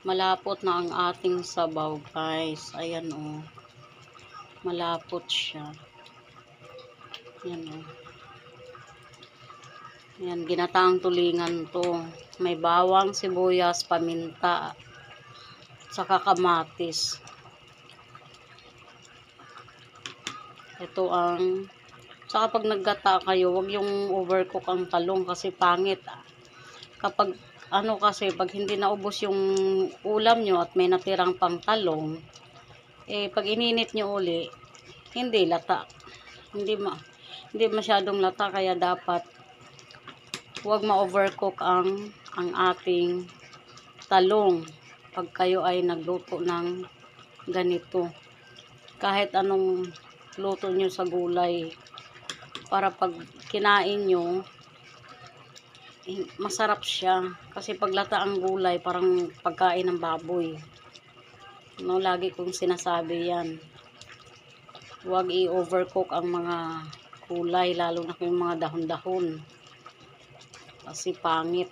Malapot na ang ating sabaw, guys. Ayan, oh. Malapot siya. Ayan, oh. Ayan, ginataang tulingan to. May bawang, sibuyas, paminta, saka kamatis. Ito ang... Saka pag naggata kayo, wag yung overcook ang talong kasi pangit. Kapag ano kasi, pag hindi naubos yung ulam nyo at may natirang pang talong, pag ininit nyo uli, hindi lata. Hindi masyadong lata, kaya dapat wag ma-overcook ang ating talong pag kayo ay nagluto ng ganito. Kahit anong luto nyo sa gulay, para pag kinain nyo, masarap siya. Kasi pag lata ang gulay, parang pagkain ng baboy. No, lagi kong sinasabi yan. Huwag i-overcook ang mga gulay, lalo na yung mga dahon-dahon. Kasi pangit.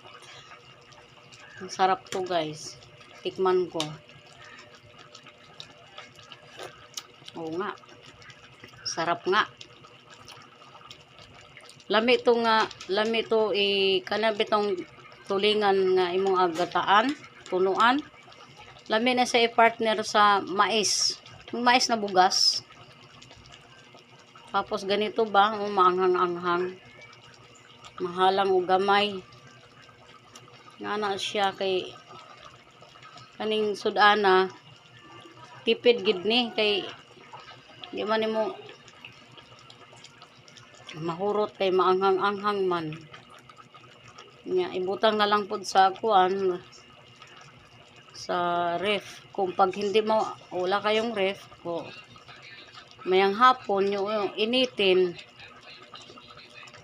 Ang sarap to, guys. Tikman ko. Oo nga. Sarap nga. Lami to kanabit tong tulingan nga imong agataan, punuan. Lami na sa i-partner sa mais. Yung mais na bugas. Tapos ganito ba, maanghang-anghang. Mahalang o gamay. Nga na siya kay kaning sudana. Tipid gid ni kay di man nimo mahurot kay maanghang-anghang man. Nya ibutang na lang pud sa kuan sa ref. Kung pag hindi mo wala kayong ref, mayang hapon yung initin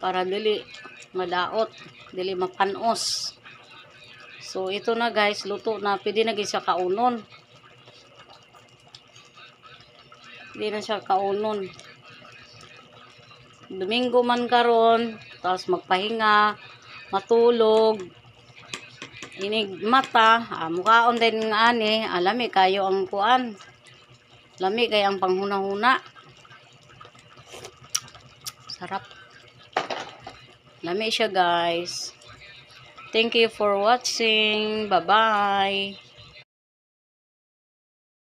para dili madaot, dili mapanos. So ito na, guys, luto na. Pwede na siya kaunon. Hindi na siya kaunon. Domingo man karon, tapos magpahinga, matulog, inig mata, mukhaon din nga ani, alami kayo ang kuan. Lami kay ang panghuna-huna. Sarap. Lami siya, guys. Thank you for watching. Bye-bye.